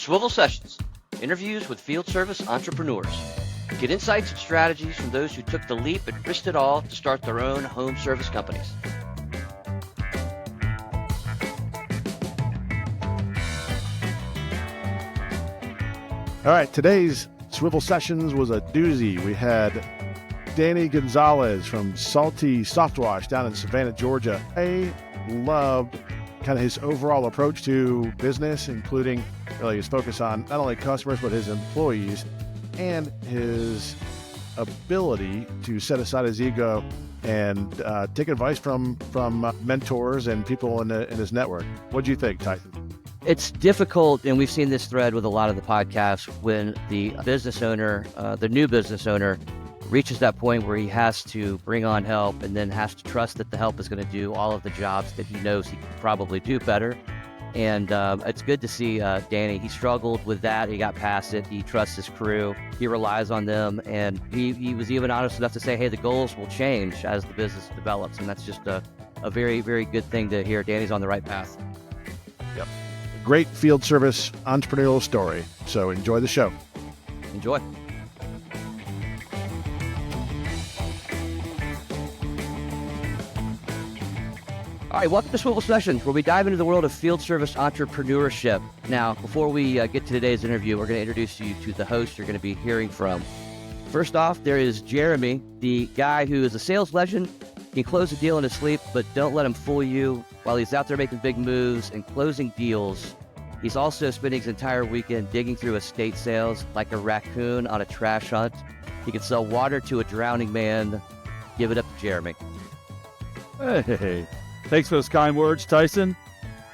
Swivl Sessions, interviews with field service entrepreneurs. Get insights and strategies from those who took the leap and risked it all to start their own home service companies. All right, today's Swivl Sessions was a doozy. We had Danny Gonzalez from Salty Softwash down in Savannah, Georgia. I loved kind of his overall approach to business, including really his focus on not only customers, but his employees and his ability to set aside his ego and take advice from mentors and people in his network. What do you think, Tyson? It's difficult, and we've seen this thread with a lot of the podcasts, when the business owner, the new business owner, reaches that point where he has to bring on help and then has to trust that the help is going to do all of the jobs that he knows he can probably do better. And it's good to see Danny. He struggled with that. He got past it. He trusts his crew. He relies on them. And he was even honest enough to say, hey, the goals will change as the business develops. And that's just a very, very good thing to hear. Danny's on the right path. Yep. Great field service entrepreneurial story. So enjoy the show. Enjoy. All right, welcome to Swivl Sessions, where we dive into the world of field service entrepreneurship. Now, before we get to today's interview, we're going to introduce you to the host you're going to be hearing from. First off, there is Jeremy, the guy who is a sales legend. He can close a deal in his sleep, but don't let him fool you. While he's out there making big moves and closing deals, he's also spending his entire weekend digging through estate sales like a raccoon on a trash hunt. He can sell water to a drowning man. Give it up to Jeremy. Hey, thanks for those kind words, Tyson.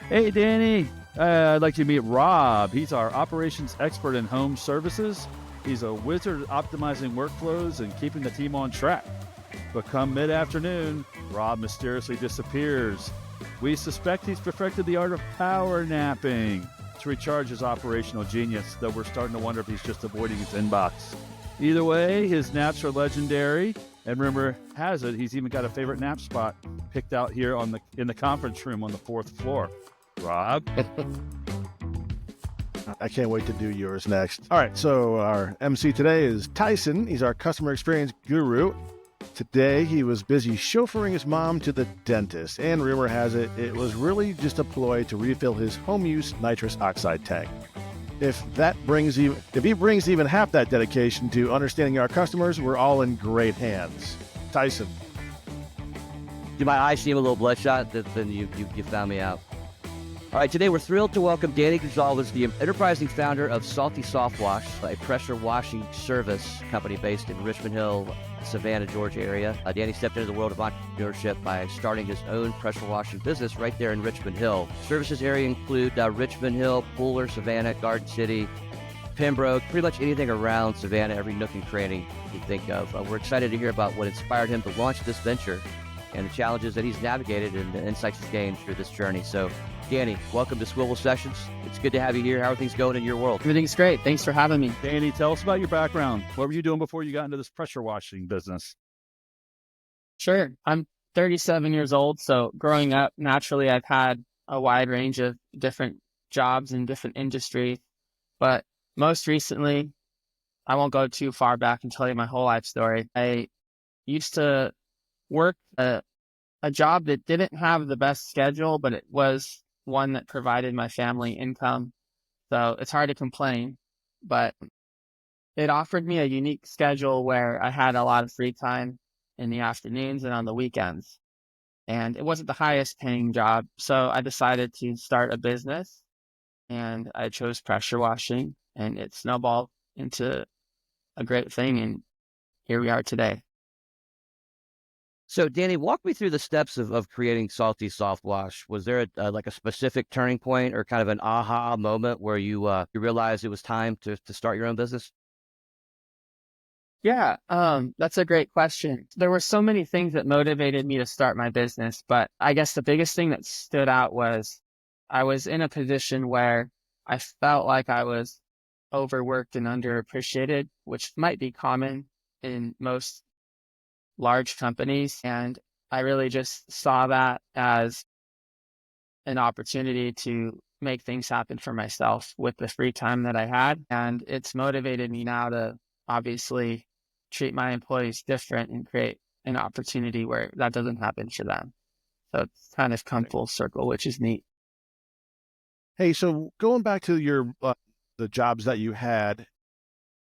Hey, Danny. I'd like you to meet Rob. He's our operations expert in home services. He's a wizard at optimizing workflows and keeping the team on track. But come mid-afternoon, Rob mysteriously disappears. We suspect he's perfected the art of power napping to recharge his operational genius, though we're starting to wonder if he's just avoiding his inbox. Either way, his naps are legendary, and rumor has it he's even got a favorite nap spot picked out here in the conference room on the 4th floor. Rob? I can't wait to do yours next. All right, so our MC today is Tyson. He's our customer experience guru. Today, he was busy chauffeuring his mom to the dentist, and rumor has it, it was really just a ploy to refill his home-use nitrous oxide tank. If he brings even half that dedication to understanding our customers, we're all in great hands. Tyson. Do my eyes seem a little bloodshot? Then you found me out. All right, today we're thrilled to welcome Danny Gonzalez, the enterprising founder of Salty Softwash, a pressure washing service company based in Richmond Hill, Savannah, Georgia area. Danny stepped into the world of entrepreneurship by starting his own pressure washing business right there in Richmond Hill. Services area include Richmond Hill, Pooler, Savannah, Garden City, Pembroke, pretty much anything around Savannah, every nook and cranny you think of. We're excited to hear about what inspired him to launch this venture and the challenges that he's navigated and the insights he's gained through this journey. So, Danny, welcome to Swivl Sessions. It's good to have you here. How are things going in your world? Everything's great. Thanks for having me. Danny, tell us about your background. What were you doing before you got into this pressure washing business? Sure. I'm 37 years old. So growing up, naturally, I've had a wide range of different jobs in different industries. But most recently, I won't go too far back and tell you my whole life story. I used to work a job that didn't have the best schedule, but it was one that provided my family income. So it's hard to complain, but it offered me a unique schedule where I had a lot of free time in the afternoons and on the weekends. And it wasn't the highest paying job. So I decided to start a business, and I chose pressure washing, and it snowballed into a great thing. And here we are today. So, Danny, walk me through the steps of creating Salty Softwash. Was there a specific turning point or kind of an aha moment where you realized it was time to start your own business? Yeah, that's a great question. There were so many things that motivated me to start my business, but I guess the biggest thing that stood out was I was in a position where I felt like I was overworked and underappreciated, which might be common in most large companies. And I really just saw that as an opportunity to make things happen for myself with the free time that I had. And it's motivated me now to obviously treat my employees different and create an opportunity where that doesn't happen for them. So it's kind of come full circle, which is neat. Hey, so going back to your the jobs that you had,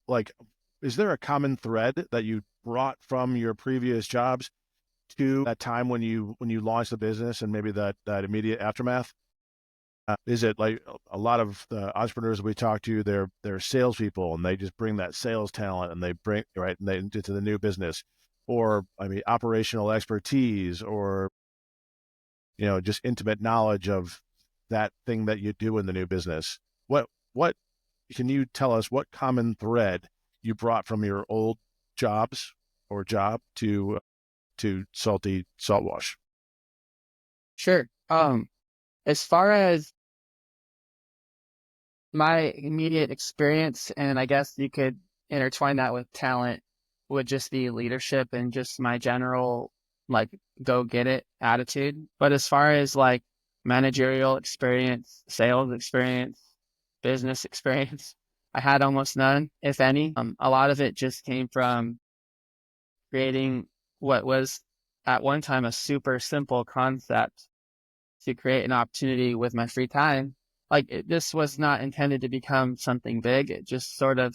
like, is there a common thread that you brought from your previous jobs to that time when you launched the business and maybe that immediate aftermath? Is it like a lot of the entrepreneurs we talk to, they're salespeople and they just bring that sales talent and they bring right and they into the new business, or I mean operational expertise, or just intimate knowledge of that thing that you do in the new business. What can you tell us? What common thread you brought from your old jobs or job to Salty Saltwash? Sure. As far as my immediate experience, and I guess you could intertwine that with talent, would just be leadership and just my general like go get it attitude. But as far as like managerial experience, sales experience, business experience, I had almost none, if any. A lot of it just came from creating what was at one time a super simple concept to create an opportunity with my free time. This was not intended to become something big. It just sort of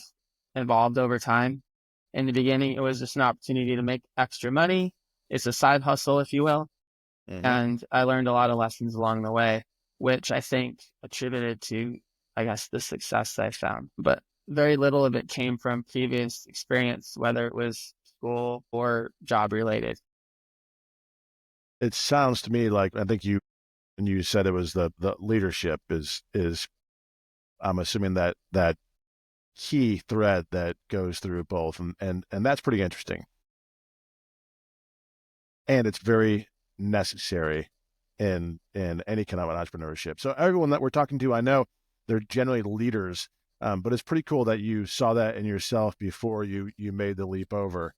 evolved over time. In the beginning, it was just an opportunity to make extra money. It's a side hustle, if you will. Mm-hmm. And I learned a lot of lessons along the way, which I think attributed to, I guess, the success I found. But very little of it came from previous experience, whether it was school or job related. It sounds to me like I think and you said it was the leadership is I'm assuming that key thread that goes through both, and that's pretty interesting, and it's very necessary in any kind of an entrepreneurship. So everyone that we're talking to, I know they're generally leaders, but it's pretty cool that you saw that in yourself before you made the leap over.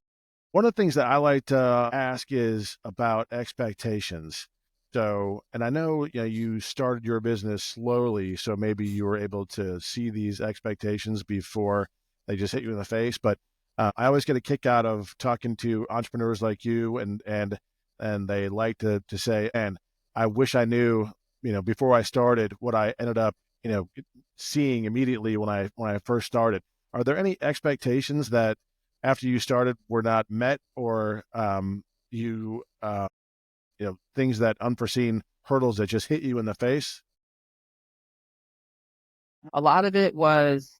One of the things that I like to ask is about expectations. So, and I know, you started your business slowly, so maybe you were able to see these expectations before they just hit you in the face. But I always get a kick out of talking to entrepreneurs like you, and they like to say, and I wish I knew, before I started what I ended up, seeing immediately when I first started. Are there any expectations that after you started were not met, or you things that unforeseen hurdles that just hit you in the face? A lot of it was,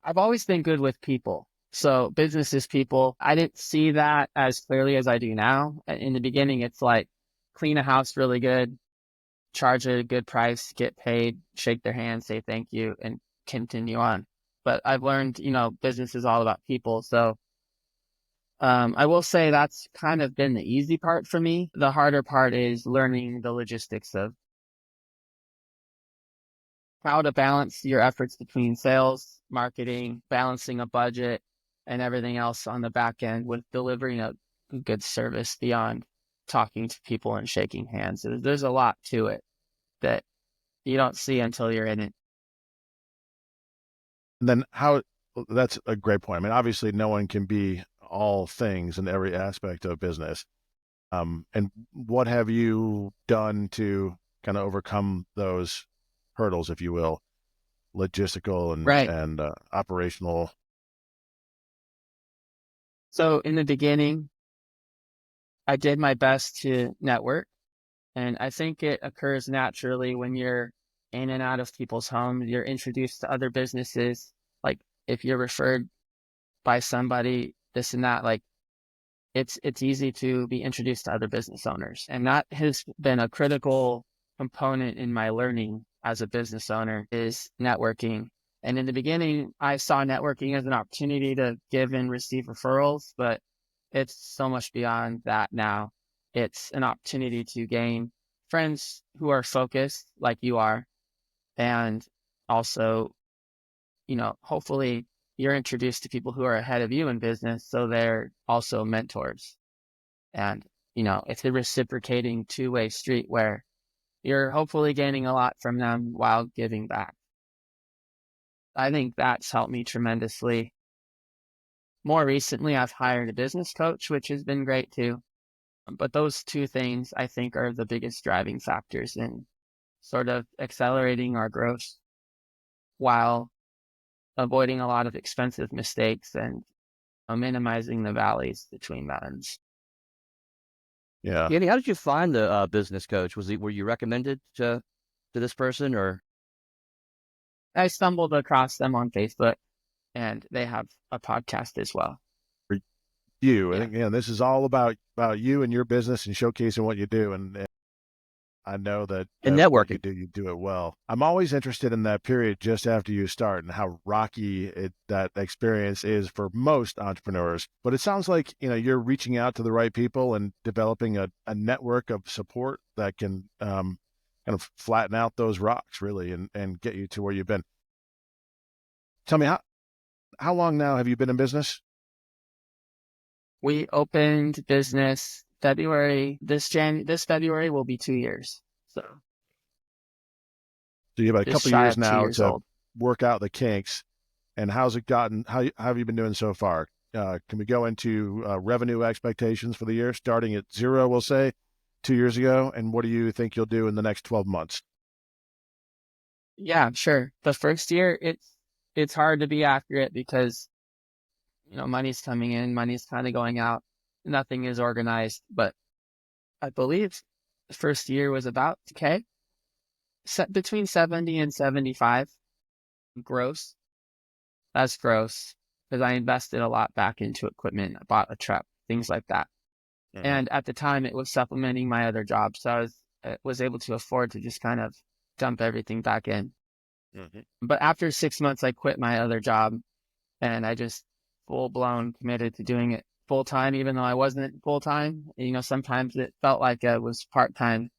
I've always been good with people. So business is people. I didn't see that as clearly as I do now. In the beginning, it's like clean a house really good, charge a good price, get paid, shake their hand, say thank you, and continue on. But I've learned, business is all about people. So I will say that's kind of been the easy part for me. The harder part is learning the logistics of how to balance your efforts between sales, marketing, balancing a budget, and everything else on the back end with delivering a good service beyond talking to people and shaking hands. There's a lot to it that you don't see until you're in it. And then that's a great point. I mean, obviously no one can be all things in every aspect of business. And what have you done to kind of overcome those hurdles, if you will, logistical Right. and operational? So in the beginning, I did my best to network. And I think it occurs naturally when you're in and out of people's homes. You're introduced to other businesses. Like if you're referred by somebody, this and that, like it's easy to be introduced to other business owners. And that has been a critical component in my learning as a business owner is networking. And in the beginning, I saw networking as an opportunity to give and receive referrals, but it's so much beyond that now. It's an opportunity to gain friends who are focused like you are. And also, hopefully you're introduced to people who are ahead of you in business. So they're also mentors. And, it's a reciprocating two-way street where, you're hopefully gaining a lot from them while giving back. I think that's helped me tremendously. More recently, I've hired a business coach, which has been great too. But those two things, I think, are the biggest driving factors in sort of accelerating our growth while avoiding a lot of expensive mistakes and minimizing the valleys between mountains. Yeah. Danny, how did you find the business coach? Were you recommended to this person, or? I stumbled across them on Facebook, and they have a podcast as well. You, I Yeah. think, this is all about you and your business and showcasing what you do. And I know that And what networking. you do it well. I'm always interested in that period just after you start and how rocky that experience is for most entrepreneurs. But it sounds like, you're reaching out to the right people and developing a network of support that can kind of flatten out those rocks, really, and get you to where you've been. Tell me, how long now have you been in business? We opened business February. This February will be 2 years. So So you have a just couple shy years of 2 now years to old. work out the kinks. And how's it gotten? How have you been doing so far? Can we go into revenue expectations for the year, starting at 0, we'll say, 2 years ago? And what do you think you'll do in the next 12 months? Yeah, sure. The first year, it's hard to be accurate because money's coming in, money's kind of going out, nothing is organized. But I believe the first year was about set between 70 and 75 gross. That's gross because I invested a lot back into equipment. I bought a truck, things like that. And at the time, it was supplementing my other job, so I was able to afford to just kind of dump everything back in. But after 6 months, I quit my other job, and I just full blown committed to doing it full time, even though I wasn't full time. Sometimes it felt like I was part time,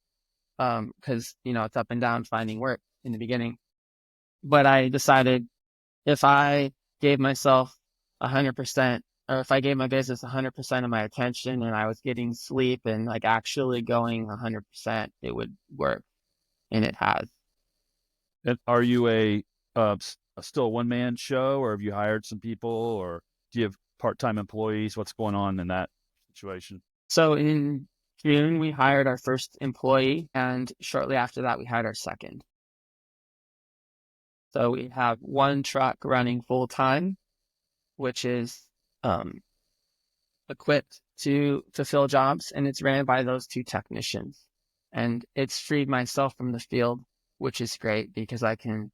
because it's up and down finding work in the beginning. But I decided if I gave myself 100%, or if I gave my business 100% of my attention, and I was getting sleep and like actually going 100%, it would work, and it has. And are you still a one-man show, or have you hired some people, or do you have part-time employees? What's going on in that situation? So in June, we hired our first employee, and shortly after that, we hired our second. So we have one truck running full time, which is equipped to fulfill jobs, and it's ran by those two technicians. And it's freed myself from the field, which is great because I can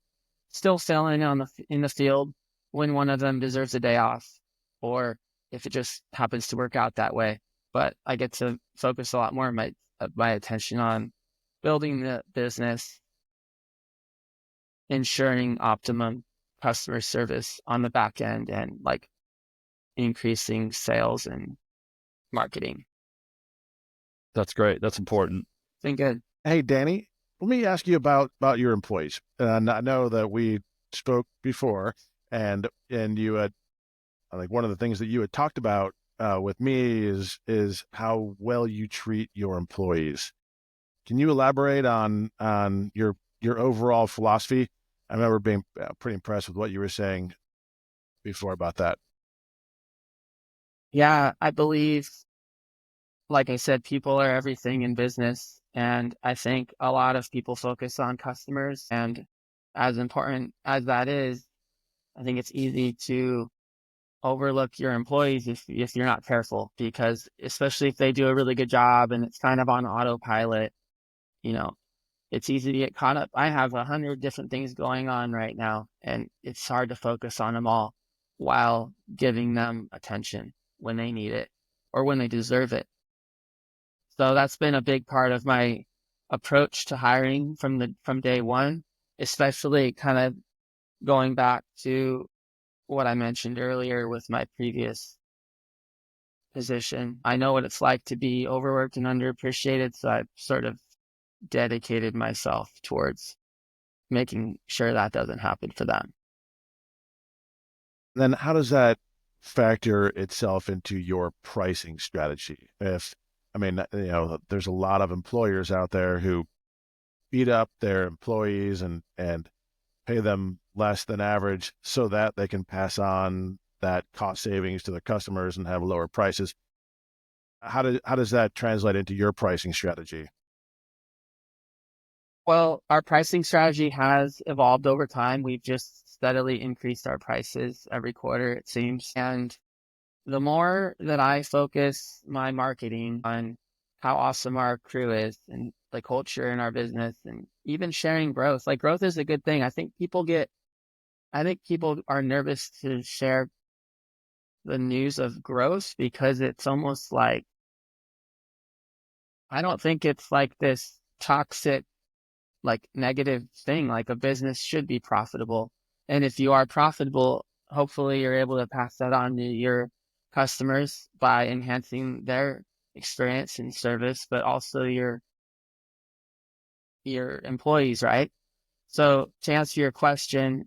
still fill in in the field when one of them deserves a day off, or if it just happens to work out that way. But I get to focus a lot more of my attention on building the business, ensuring optimum customer service on the back end, and like increasing sales and marketing. That's great. That's important. It's been good. Hey, Danny, let me ask you about your employees. And I know that we spoke before, and you had, I think one of the things that you had talked about with me is how well you treat your employees. Can you elaborate on your overall philosophy? I remember being pretty impressed with what you were saying before about that. Yeah, I believe, like I said, people are everything in business. And I think a lot of people focus on customers. And as important as that is, I think it's easy to overlook your employees if you're not careful, because especially if they do a really good job and it's kind of on autopilot, you know, it's easy to get caught up. I have 100 different things going on right now, and it's hard to focus on them all while giving them attention when they need it or when they deserve it. So that's been a big part of my approach to hiring from day one, especially kind of going back to what I mentioned earlier with my previous position. I know what it's like to be overworked and underappreciated, so I've sort of dedicated myself towards making sure that doesn't happen for them. Then how does that factor itself into your pricing strategy? There's a lot of employers out there who, beat up their employees and pay them less than average so that they can pass on that cost savings to their customers and have lower prices. How does that translate into your pricing strategy? Well, our pricing strategy has evolved over time. We've just steadily increased our prices every quarter, it seems. And the more that I focus my marketing on how awesome our crew is and the culture in our business and even sharing growth, like growth is a good thing. I think people are nervous to share the news of growth because it's almost like, I don't think it's like this toxic, like negative thing. Like a business should be profitable. And if you are profitable, hopefully you're able to pass that on to your customers by enhancing their experience and service, but also your employees, right? So to answer your question,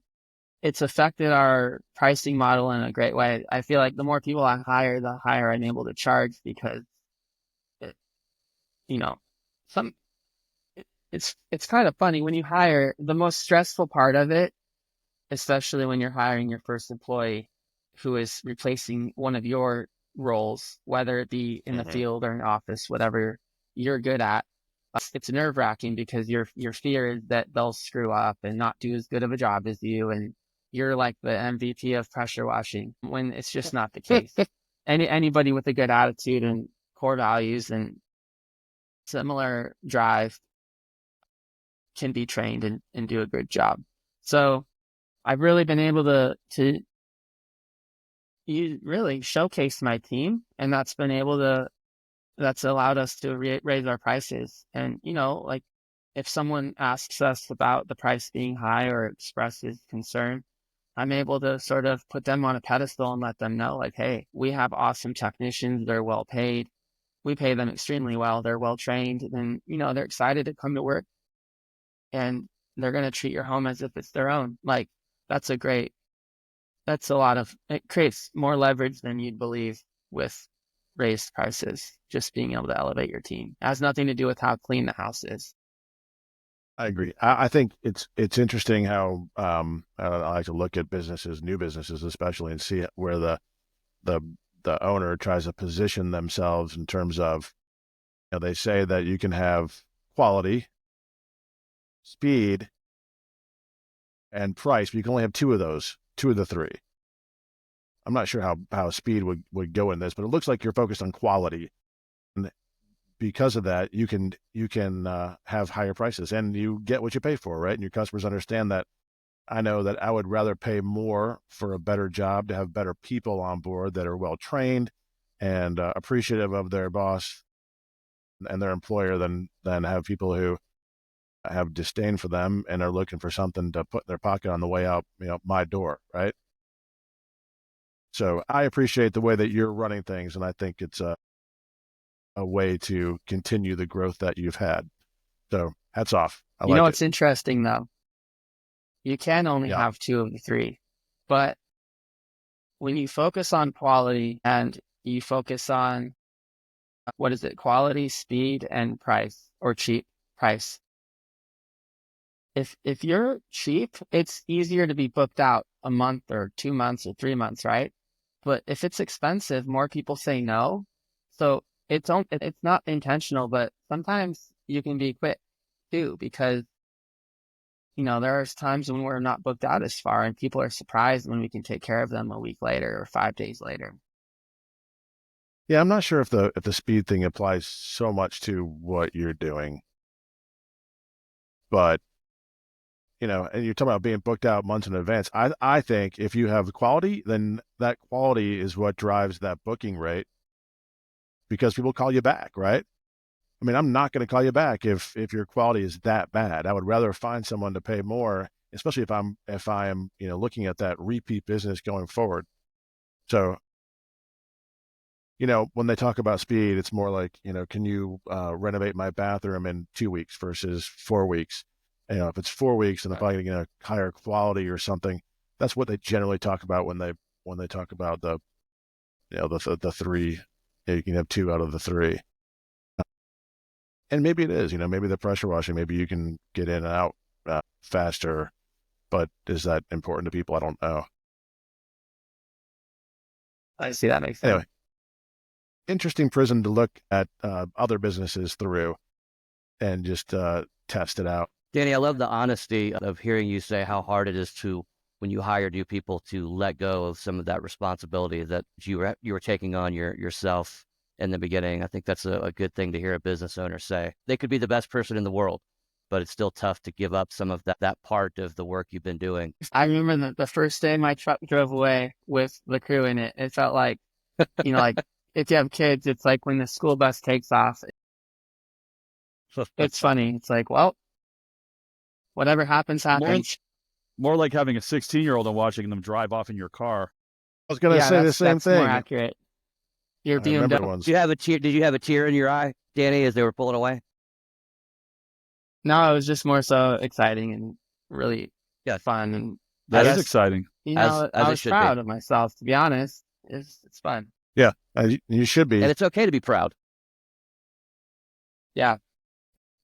it's affected our pricing model in a great way. I feel like the more people I hire, the higher I'm able to charge because it, you know, some it's kind of funny when you hire. The most stressful part of it, especially when you're hiring your first employee who is replacing one of your roles, whether it be in the field or in office, whatever you're good at. It's nerve-wracking because your fear is that they'll screw up and not do as good of a job as you, and you're like the MVP of pressure washing when it's just not the case. Anybody with a good attitude and core values and similar drive can be trained and do a good job. So I've really been able to really showcase my team, and that's allowed us to raise our prices. And, like if someone asks us about the price being high or expresses concern, I'm able to sort of put them on a pedestal and let them know, like, hey, we have awesome technicians. They're well paid. We pay them extremely well. They're well trained, and, they're excited to come to work, and they're going to treat your home as if it's their own. Like, it creates more leverage than you'd believe with raised prices, just being able to elevate your team. It has nothing to do with how clean the house is. I agree. I think it's interesting how I like to look at businesses, new businesses especially, and see where the owner tries to position themselves in terms of, they say that you can have quality, speed, and price, but you can only have two of the three. I'm not sure how speed would go in this, but it looks like you're focused on quality. And because of that, you can have higher prices and you get what you pay for, right? And your customers understand that. I know that I would rather pay more for a better job, to have better people on board that are well trained and appreciative of their boss and their employer than have people who have disdain for them and are looking for something to put in their pocket on the way out, my door, right? So I appreciate the way that you're running things, and I think it's a way to continue the growth that you've had. So hats off. I like It's interesting though. You can only have two of the three, but when you focus on quality and you focus on quality, speed, and price, or cheap price. If you're cheap, it's easier to be booked out a month or 2 months or 3 months, right? But if it's expensive, more people say no. So it's not intentional, but sometimes you can be quick too, because there are times when we're not booked out as far and people are surprised when we can take care of them a week later or 5 days later. Yeah, I'm not sure if the speed thing applies so much to what you're doing, but and you're talking about being booked out months in advance. I think if you have quality, then that quality is what drives that booking rate, because people call you back, right? I mean, I'm not going to call you back if your quality is that bad. I would rather find someone to pay more, especially if I am looking at that repeat business going forward. So, when they talk about speed, it's more like, can you renovate my bathroom in 2 weeks versus 4 weeks? If it's 4 weeks and if I get a higher quality or something, that's what they generally talk about when they talk about the three. You can have two out of the three. And maybe it is, maybe the pressure washing, maybe you can get in and out faster, but is that important to people? I don't know. I see that makes sense. Anyway, interesting prism to look at other businesses through and just test it out. Danny, I love the honesty of hearing you say how hard it is to, when you hire new people, to let go of some of that responsibility that you were taking on yourself in the beginning. I think that's a good thing to hear a business owner say. They could be the best person in the world, but it's still tough to give up some of that part of the work you've been doing. I remember the first day my truck drove away with the crew in it. It felt like, like if you have kids, it's like when the school bus takes off. It's funny. It's like, well, whatever happens, happens. More like having a 16-year-old and watching them drive off in your car. I was going to say the same that's thing. More accurate. You're being ones. Did you have a tear in your eye, Danny, as they were pulling away? No, it was just more so exciting and really fun. And that is exciting. I was proud of myself, to be honest. It's fun. Yeah, you should be. And it's okay to be proud. Yeah.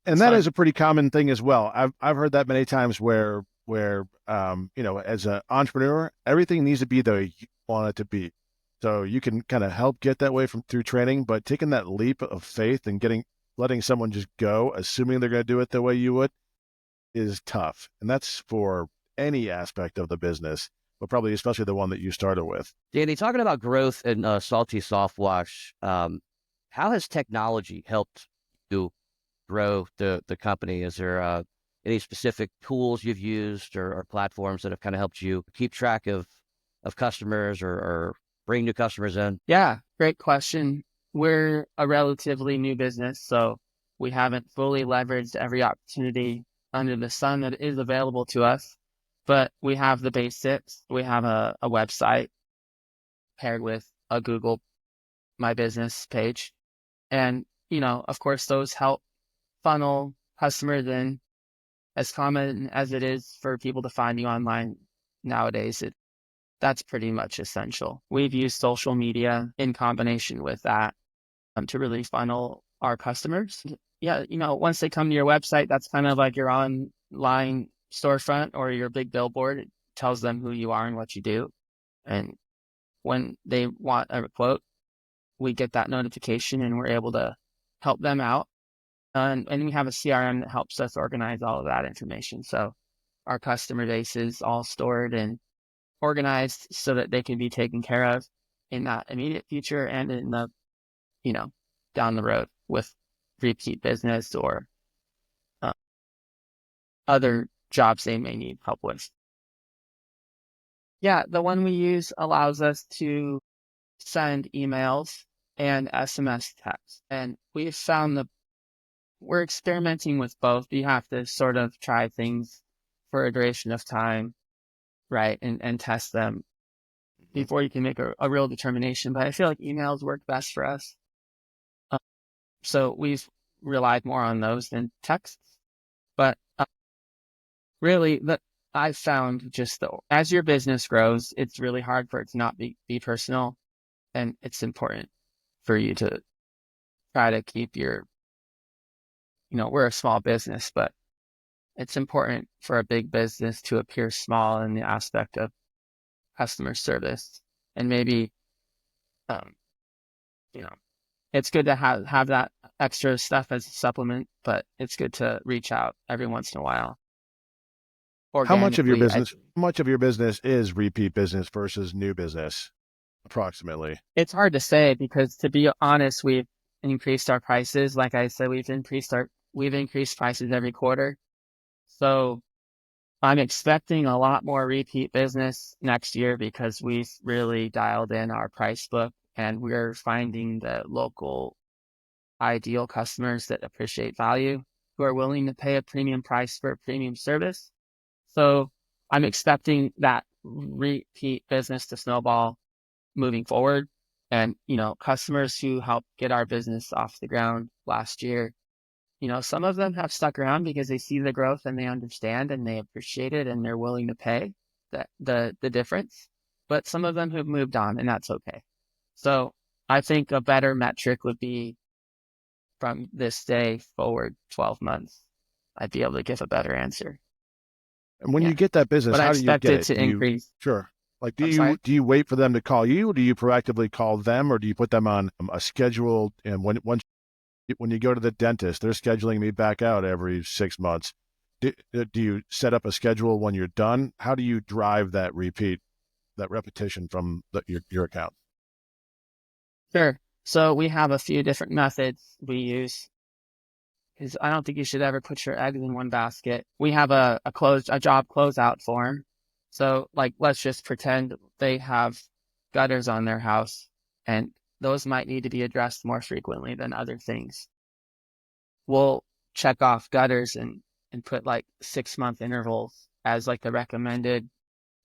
And that is a pretty common thing as well. I've heard that many times where as an entrepreneur, everything needs to be the way you want it to be. So you can kind of help get that way through training, but taking that leap of faith and letting someone just go, assuming they're going to do it the way you would, is tough. And that's for any aspect of the business, but probably especially the one that you started with. Danny, talking about growth in Salty Soft Wash, how has technology helped you grow the company? Is there any specific tools you've used or platforms that have kind of helped you keep track of customers or bring new customers in? Yeah, great question. We're a relatively new business, so we haven't fully leveraged every opportunity under the sun that is available to us, but we have the basics. We have a website paired with a Google My Business page. And, of course, those help funnel customers in. As common as it is for people to find you online nowadays, that's pretty much essential. We've used social media in combination with that to really funnel our customers. Yeah, once they come to your website, that's kind of like your online storefront or your big billboard. It tells them who you are and what you do. And when they want a quote, we get that notification and we're able to help them out. And we have a CRM that helps us organize all of that information. So our customer base is all stored and organized so that they can be taken care of in that immediate future and in the, down the road with repeat business or other jobs they may need help with. Yeah, the one we use allows us to send emails and SMS texts. And we've found we're experimenting with both. You have to sort of try things for a duration of time, right, and test them before you can make a real determination. But I feel like emails work best for us. So we've relied more on those than texts. But really, I've found as your business grows, it's really hard for it to not be personal. And it's important for you to try to keep your we're a small business, but it's important for a big business to appear small in the aspect of customer service. And maybe, it's good to have that extra stuff as a supplement, but it's good to reach out every once in a while. How much of your business is repeat business versus new business, approximately? It's hard to say because, to be honest, we've increased our prices. Like I said, we've increased prices every quarter. So I'm expecting a lot more repeat business next year because we've really dialed in our price book and we're finding the local ideal customers that appreciate value, who are willing to pay a premium price for a premium service. So I'm expecting that repeat business to snowball moving forward. And, customers who helped get our business off the ground last year, some of them have stuck around because they see the growth and they understand and they appreciate it and they're willing to pay the difference. But some of them have moved on and that's okay. So I think a better metric would be from this day forward 12 months, I'd be able to give a better answer. And when Yeah. you get that business, But I how do you expect get it it? to increase. Sure. Like, I'm sorry? do you wait for them to call you? Or do you proactively call them, or do you put them on a schedule? And when you go to the dentist, they're scheduling me back out every 6 months. Do you set up a schedule when you're done? How do you drive that repetition from your account? Sure. So we have a few different methods we use, because I don't think you should ever put your eggs in one basket. We have a job closeout form. So like, let's just pretend they have gutters on their house, and those might need to be addressed more frequently than other things. We'll check off gutters and put like 6-month intervals as like the recommended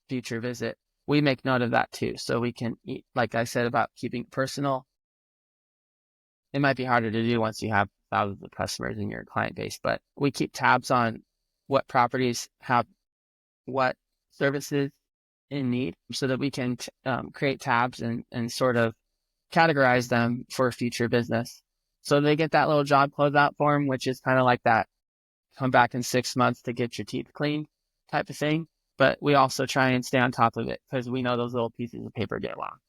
future visit. We make note of that too. So we can, like I said about keeping it personal, it might be harder to do once you have thousands of customers in your client base, but we keep tabs on what properties have what services in need, so that we can create tabs and sort of categorize them for future business. So they get that little job closeout form, which is kind of like that come back in 6 months to get your teeth cleaned type of thing. But we also try and stay on top of it, because we know those little pieces of paper get lost.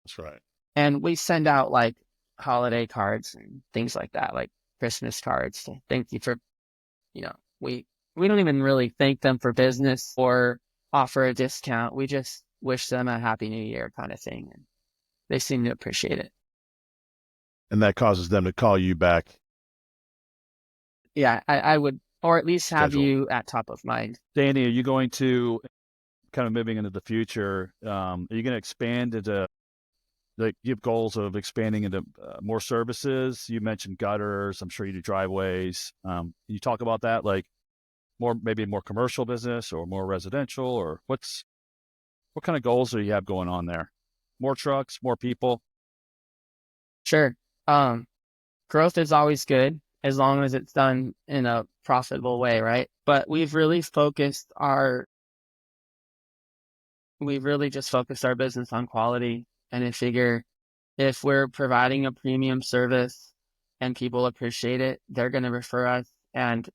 That's right. And we send out like holiday cards and things like that, like Christmas cards to thank you for, we don't even really thank them for business or offer a discount. We just wish them a happy new year kind of thing. And they seem to appreciate it. And that causes them to call you back. Yeah, I would, or at least have Schedule. you at top of mind. Danny, are you going to, kind of moving into the future, are you going to expand into, like, you have goals of expanding into more services? You mentioned gutters. I'm sure you do driveways. Can you talk about that? Like maybe more commercial business or more residential, or what kind of goals do you have going on there? More trucks, more people? Sure. Growth is always good as long as it's done in a profitable way, right? But we've really just focused our business on quality, and I figure if we're providing a premium service and people appreciate it, they're going to refer us and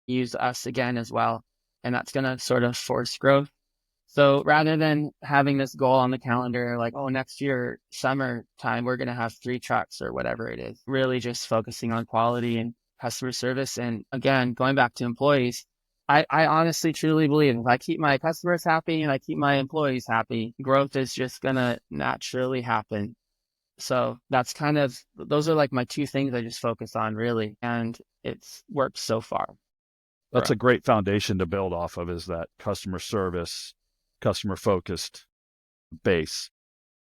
use us again as well. And that's going to sort of force growth. So rather than having this goal on the calendar, like, oh, next year, summertime, we're going to have 3 trucks or whatever it is, really just focusing on quality and customer service. And again, going back to employees, I honestly, truly believe if I keep my customers happy and I keep my employees happy, growth is just going to naturally happen. So those are like my 2 things I just focus on really. And it's worked so far. That's a great foundation to build off of, is that customer service, customer focused base.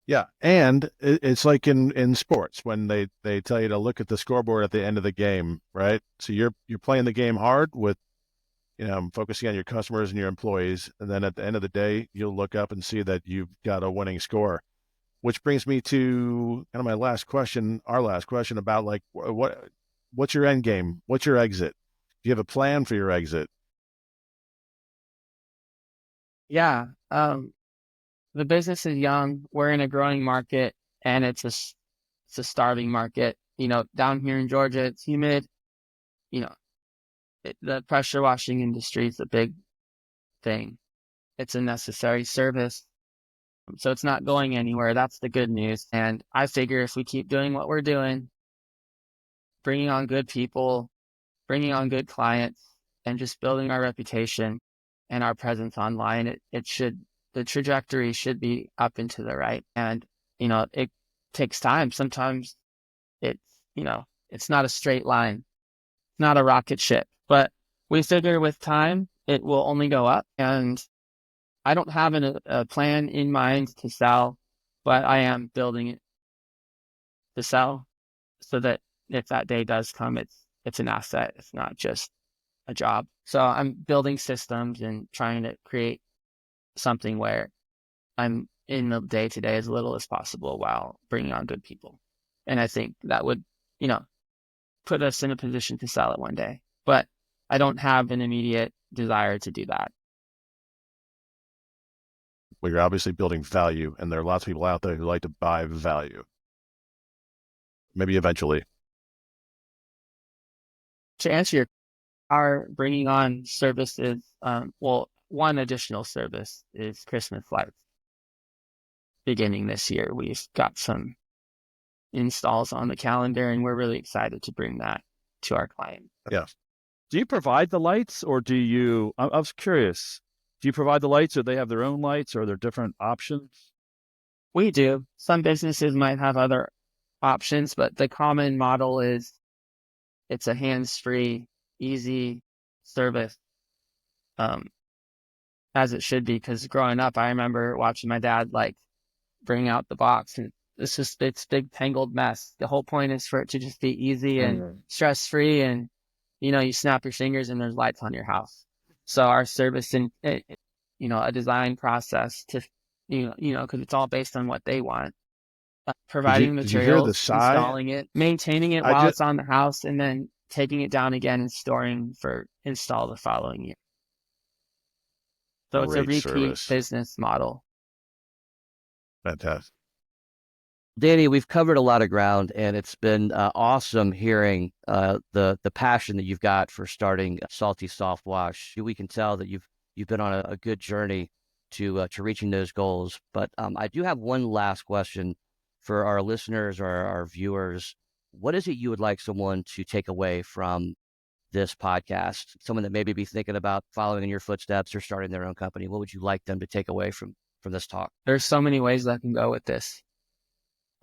Yeah. And it's like in sports when they tell you to look at the scoreboard at the end of the game, right? So you're playing the game hard with, focusing on your customers and your employees. And then at the end of the day, you'll look up and see that you've got a winning score, which brings me to kind of our last question about like, what's your end game? What's your exit? Do you have a plan for your exit? Yeah. The business is young. We're in a growing market, and it's a starving market. Down here in Georgia, it's humid. The pressure washing industry is a big thing. It's a necessary service. So it's not going anywhere. That's the good news. And I figure if we keep doing what we're doing, bringing on good people, bringing on good clients, and just building our reputation and our presence online, the trajectory should be up and to the right. And, it takes time. Sometimes it's not a straight line, not a rocket ship, but we figure with time, it will only go up. And I don't have a plan in mind to sell, but I am building it to sell so that if that day does come, it's an asset. It's not just a job. So I'm building systems and trying to create something where I'm in the day to day as little as possible while bringing on good people. And I think that would, put us in a position to sell it one day. But I don't have an immediate desire to do that. Well, you're obviously building value, and there are lots of people out there who like to buy value. Maybe eventually. To answer your, our bringing on services, one additional service is Christmas lights. Beginning this year, we've got some installs on the calendar, and we're really excited to bring that to our client. Yeah. Do you provide the lights, or do you? I was curious. Do you provide the lights, or they have their own lights, or are there different options? We do. Some businesses might have other options, but the common model is it's a hands-free, easy service, as it should be. Because growing up, I remember watching my dad like bring out the box, and it's big tangled mess. The whole point is for it to just be easy and stress-free, and you snap your fingers and there's lights on your house. So our service and a design process to because it's all based on what they want. Providing Did you hear materials, the sigh? installing it, maintaining it while it's on the house, and then taking it down again and storing for install the following year. So it's a Great repeat service. business model. Fantastic. Danny, we've covered a lot of ground, and it's been awesome hearing the passion that you've got for starting Salty Soft Wash. We can tell that you've been on a good journey to reaching those goals. But I do have one last question for our listeners or our viewers. What is it you would like someone to take away from this podcast? Someone that maybe be thinking about following in your footsteps or starting their own company. What would you like them to take away from this talk? There's so many ways that I can go with this.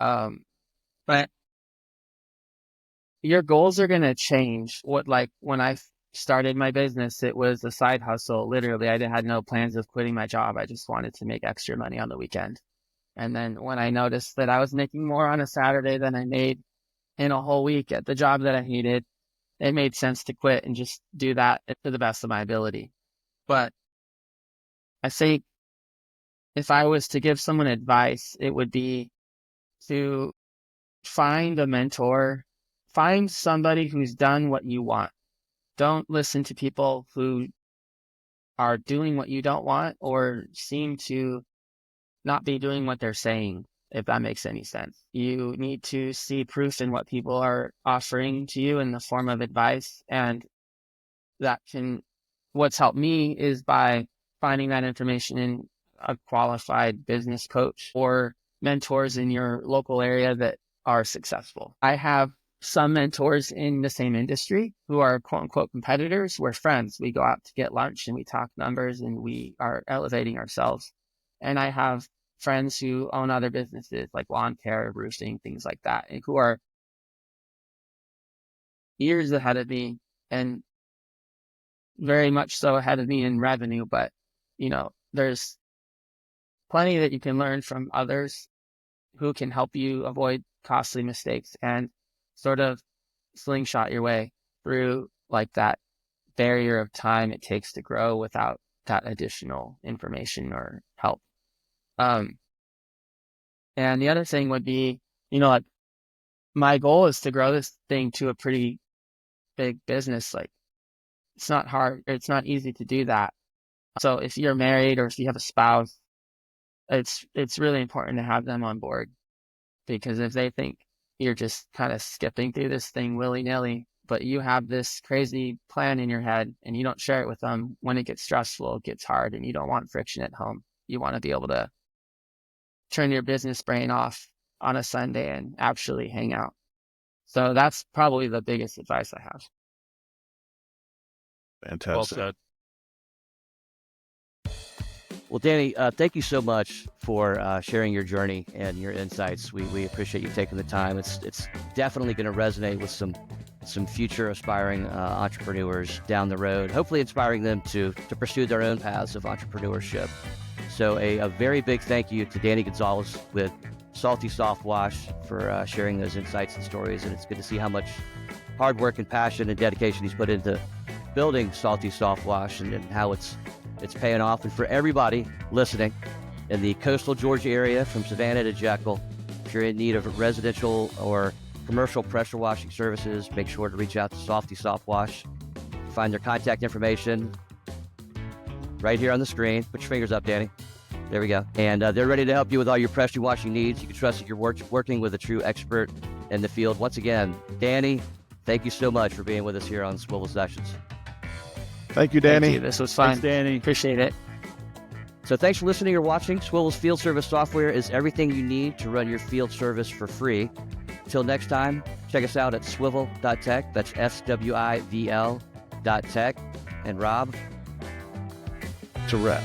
But your goals are going to change. When I started my business, it was a side hustle. Literally, I had no plans of quitting my job. I just wanted to make extra money on the weekend. And then when I noticed that I was making more on a Saturday than I made in a whole week at the job that I hated, it made sense to quit and just do that to the best of my ability. But I think if I was to give someone advice, it would be to find a mentor, find somebody who's done what you want. Don't listen to people who are doing what you don't want or seem to not be doing what they're saying, if that makes any sense. You need to see proof in what people are offering to you in the form of advice. And what's helped me is by finding that information in a qualified business coach or mentors in your local area that are successful. I have some mentors in the same industry who are quote unquote competitors. We're friends. We go out to get lunch and we talk numbers and we are elevating ourselves. And I have friends who own other businesses like lawn care, roofing, things like that, and who are years ahead of me and very much so ahead of me in revenue. But, there's plenty that you can learn from others who can help you avoid costly mistakes and sort of slingshot your way through like that barrier of time it takes to grow without that additional information or help. And the other thing would be, like my goal is to grow this thing to a pretty big business. Like it's not hard. It's not easy to do that. So if you're married or if you have a spouse, it's really important to have them on board, because if they think you're just kind of skipping through this thing willy-nilly, but you have this crazy plan in your head and you don't share it with them, when it gets stressful, it gets hard, and you don't want friction at home. You want to be able to turn your business brain off on a Sunday and actually hang out. So that's probably the biggest advice I have. Fantastic. Well said. Well, Danny, thank you so much for sharing your journey and your insights. We appreciate you taking the time. It's definitely going to resonate with some future aspiring entrepreneurs down the road, hopefully inspiring them to pursue their own paths of entrepreneurship. So a very big thank you to Danny Gonzalez with Salty Soft Wash for sharing those insights and stories. And it's good to see how much hard work and passion and dedication he's put into building Salty Soft Wash and how it's paying off. And for everybody listening in the coastal Georgia area from Savannah to Jekyll, if you're in need of residential or commercial pressure washing services, make sure to reach out to Salty Soft Wash. Find their contact information right here on the screen. Put your fingers up, Danny. There we go. And they're ready to help you with all your pressure washing needs. You can trust that you're working with a true expert in the field. Once again, Danny, Thank you so much for being with us here on Swivl Sessions. Thank you, Danny. Thank you. This was fun. Thanks, Danny. Appreciate it. So thanks for listening or watching. Swivl's field service software is everything you need to run your field service for free. Till next time, check us out at swivl.tech. That's SWIVL.tech. And Rob? It's a wrap.